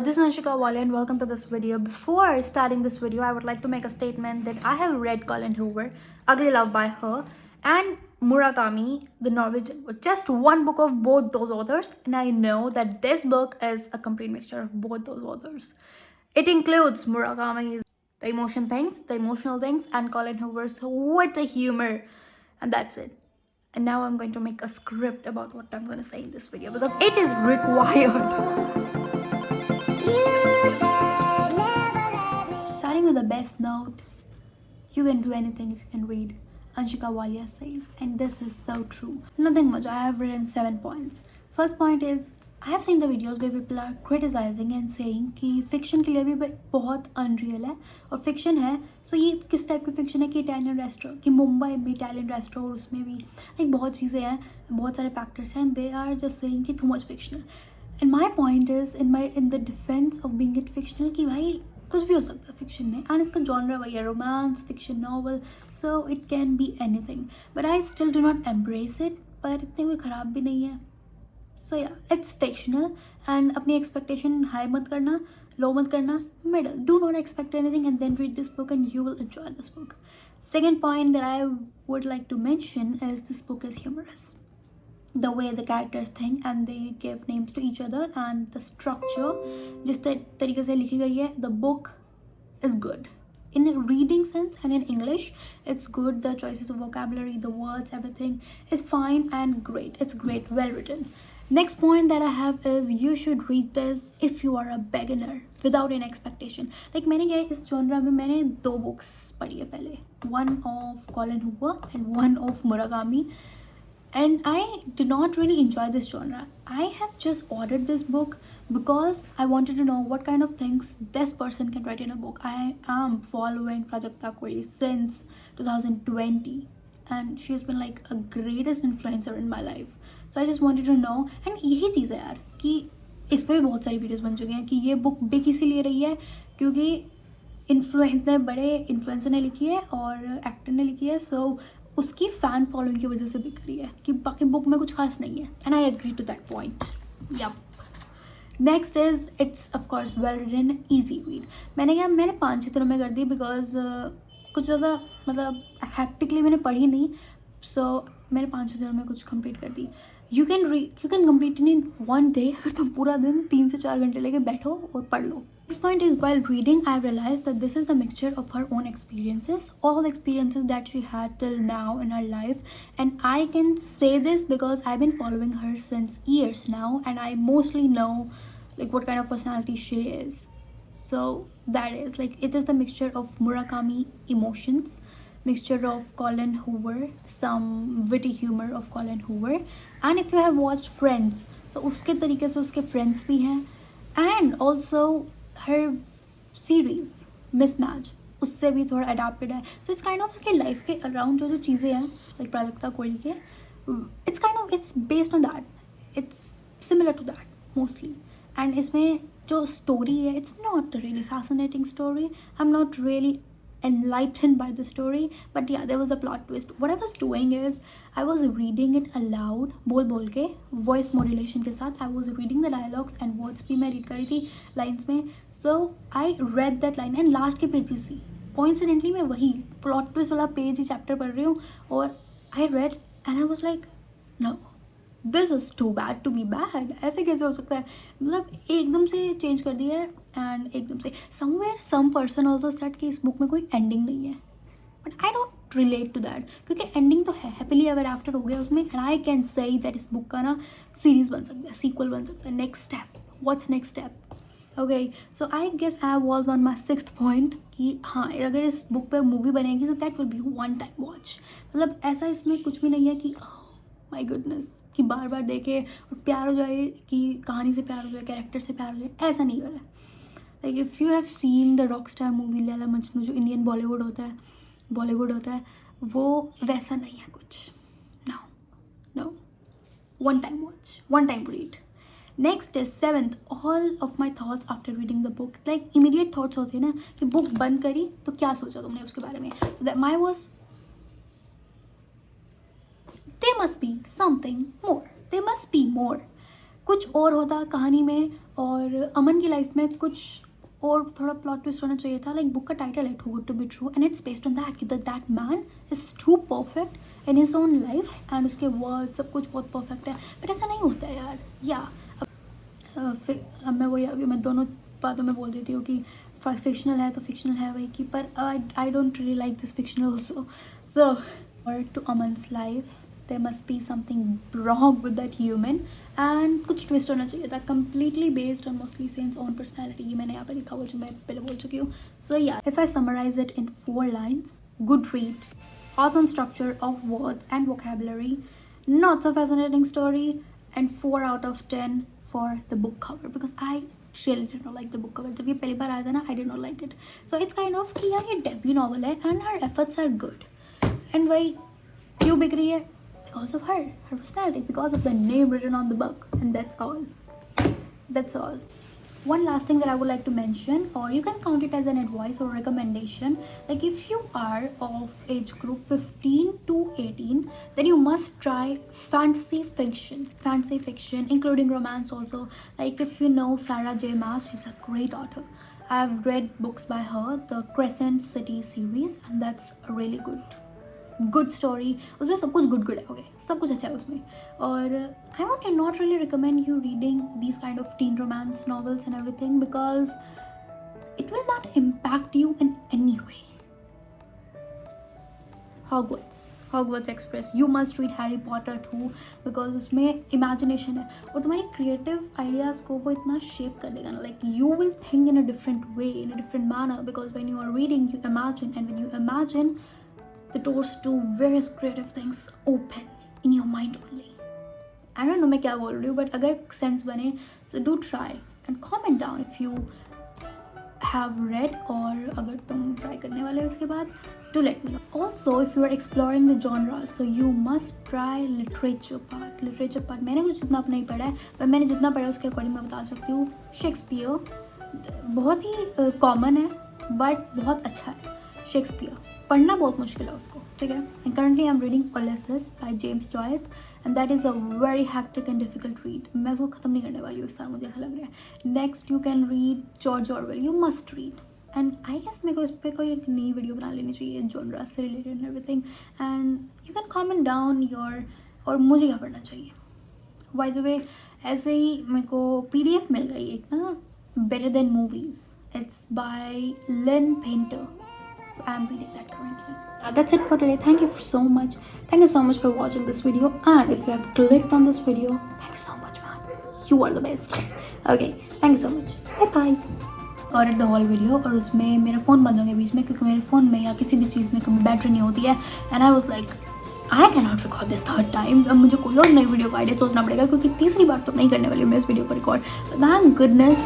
This is Anshika Wali and welcome to this video. Before starting this video, I would like to make a statement that I have read Colin Hoover, Ugly Love by her, and Murakami, the Norwegian Wood. Just one book of both those authors, and I know that this book is a complete mixture of both those authors. It includes Murakami's the emotional things, and Colin Hoover's with the humor, and that's it. And now I'm going to make a script about what I'm going to say in this video because it is required. Starting with the best note, you can do anything if you can read. Anshika Walia says, and this is so true. Nothing much. I have written 7 points. First point is, I have seen the videos where people are criticizing and saying कि fiction के लिए भी बहुत unreal है और fiction है. So ये किस टाइप की fiction है कि Italian restaurant, कि मुंबई में Italian restaurant उसमें भी like बहुत चीज़ें हैं, बहुत सारे factors हैं, and they are just saying कि too much fictional. And my point is in the defense of being it fictional कि भाई कुछ भी हो सकता है fiction में, and इसका genre वही है, romance, fiction, novel, so it can be anything. But I still do not embrace it. पर इतने कोई ख़राब भी नहीं है. So yeah, it's fictional, and अपनी expectation high मत करना, low मत करना, middle. Do not expect anything and then read this book and you will enjoy this book. Second point that I would like to mention is this book is humorous. The way the characters think and they give names to each other and the structure जिस तरीके से लिखी गई है, the book is good. In a reading sense and in English, it's good. The choices of vocabulary, the words, everything is fine and great. It's great, well written. Next point that I have is you should read this if you are a beginner without any expectation. Like मैंने क्या इस genre में मैंने 2 books पढ़ी है पहले. One of Colin Hoover and one of Murakami. And I did not really enjoy this genre. I have just ordered this book because I wanted to know what kind of things this person can write in a book. I am following Prajakta Kohli since 2020 and she's been like a greatest influencer in my life. So I just wanted to know. And यही चीज़ है यार कि इस पर भी बहुत सारी videos बन चुकी हैं कि ये बुक बिक इसीलिए रही है क्योंकि इतने बड़े इन्फ्लुएंसर ने लिखी है और एक्टर ने लिखी है. सो उसकी फ़ैन फॉलोइंग की वजह से बिक रही है कि बाकी बुक में कुछ खास नहीं है. And I agree to that point. Yup. Next is it's of course well written, easy read. मैंने 5-6 दिनों में कर दी बिकॉज कुछ ज़्यादा मतलब हैक्टिकली मैंने पढ़ी नहीं. सो मैंने 5-6 दिनों में कुछ कंप्लीट कर दी. You can complete in 1 day. अगर तुम पूरा दिन 3 से 4 घंटे लेके बैठो और पढ़ लो. Next point is while reading, I realized that this is the mixture of her own experiences, all the experiences that she had till now in her life. And I can say this because I've been following her since years now and I mostly know like what kind of personality she is. So that is like it is the mixture of Murakami emotions, mixture of Colin Hoover, some witty humor of Colin Hoover. And if you have watched Friends, तो उसके तरीके से उसके friends भी हैं. And also her series Mismatch उससे भी थोड़ा adapted है. So it's kind of उसके life के around जो चीज़ें हैं like प्राजक्ता कोहली के, it's based on that. It's similar to that mostly. And इसमें जो story है, it's not a really fascinating story. I'm not really enlightened by the story, but yeah, there was a plot twist. What I was doing is I was reading it aloud, बोल के voice modulation के साथ. I was reading the dialogues and words भी मैं read कर रही थी lines में. So I read that line and last के pages ही coincidentally मैं वही plot twist वाला page ही chapter पढ़ रही हूँ और I read and I was like no, this is too bad to be bad. ऐसे कैसे हो सकता है. मतलब एकदम से चेंज कर दिया है एंड एकदम से somewhere some person also said कि इस बुक में कोई एंडिंग नहीं है. But I don't relate to that क्योंकि एंडिंग तो है, हैप्पीली एवर आफ्टर हो गया उसमें. And I can say that इस बुक का ना सीरीज़ बन सकता है, सीक्वल बन सकता है. Next step, what's next step. Okay, so I guess I was on my 6th point कि हाँ अगर इस बुक पर मूवी बनेगी तो that will be 1 time watch. मतलब ऐसा इसमें कुछ भी नहीं है कि माई गुडनेस कि बार बार देखे और प्यार हो जाए, कि कहानी से प्यार हो जाए, कैरेक्टर से प्यार हो जाए. ऐसा नहीं हो रहा है. Like if you have seen the rock star movie Laila Majnu जो इंडियन बॉलीवुड होता है वो वैसा नहीं है कुछ. No 1 time watch, 1 time read. Next is 7th, all of my thoughts after reading the book. Like immediate thoughts होते हैं ना कि बुक बंद करी तो क्या सोचा तुमने उसके बारे में. So that my was there must be something more, there must be more. कुछ और होता कहानी में और अमन की लाइफ में कुछ और थोड़ा प्लॉट ट्विस्ट होना चाहिए था. लाइक बुक का टाइटल है too good to be true and it's based on that कि that man is too perfect in his own life and उसके वर्ड सब कुछ बहुत परफेक्ट है. बट ऐसा नहीं होता है यार. या अब मैं वही अभी मैं दोनों बातों में बोल देती हूँ कि फिक्शनल है तो फिक्शनल है वही की, पर I don't really like this fictional also. So और to a man's life there must be something wrong with that human and कुछ twist होना चाहिए था. completely based on Mosley Saint's own personality. ये मैंने यहाँ पे लिखा हुआ जो मैं पहले बोल चुकी हूँ. So yeah, if I summarize it in 4 lines: good read, awesome structure of words and vocabulary, not so fascinating story, and 4 out of 10 for the book cover because I really did not like the book cover. जब ये पहली बार आया था ना, I did not like it. So it's kind of कि यार ये debut novel है and her efforts are good. And वही क्यों बिक रही है? Because of her personality, because of the name written on the book, and that's all. That's all. One last thing that I would like to mention, or you can count it as an advice or recommendation, like if you are of age group 15 to 18, then you must try fantasy fiction, including romance also. Like if you know Sarah J Maas, she's a great author. I've read books by her, the Crescent City series, and that's really good story. उसमें सब कुछ good है. Okay, सब कुछ अच्छा है उसमें. और I would not really recommend you reading these kind of teen romance novels and everything because it will not impact you in any way. Hogwarts Express, you must read Harry Potter too because उसमें imagination है और तुम्हारी creative ideas को वो इतना shape कर देगा ना. Like you will think in a different way, in a different manner because when you are reading you imagine, and when you imagine the doors to various creative things open in your mind only. I don't know मैं क्या बोल रही हूँ, but अगर sense बने so do try and comment down if you have read, और अगर तुम try करने वाले हो उसके बाद do let me know. Also if you are exploring the genre so you must try literature part. मैंने कुछ इतना नहीं पढ़ा है पर मैंने जितना पढ़ा उसके अकॉर्डिंग मैं बता सकती हूँ. शेक्सपियर बहुत ही कॉमन है बट बहुत अच्छा है. शेक्सपियर पढ़ना बहुत मुश्किल है उसको, ठीक है. And currently I am reading Ulysses by James Joyce and that is a very hectic and difficult read. मैं उसको ख़त्म नहीं करने वाली हूँ इस साल, मुझे ऐसा लग रहा है. Next you can read George Orwell. You must read. And I guess मेरे को इस पर कोई एक नई वीडियो बना लेनी चाहिए जॉनरा से related and everything. And you can comment down your और मुझे क्या पढ़ना चाहिए. बाय द वे ऐसे ही मेरे को PDF मिल गई एक ना, better than movies. It's by Lynn Painter. So I'm reading that currently. That's it for today. Thank you so much. Thank you so much for watching this video. And if you have clicked on this video, thank you so much, man. You are the best. Okay. Thank you so much. Bye bye. और the whole video और उसमें मेरा phone बंद हो गया बीच में क्योंकि मेरे फ़ोन में या किसी भी चीज़ में कभी बैटरी नहीं होती है. And I was like I can not record this third time. अब मुझे कोई और नई वीडियो का आइडिया सोचना पड़ेगा क्योंकि तीसरी बार तो नहीं करने वाली हूँ मैं इस वीडियो को रिकॉर्ड. Thank goodness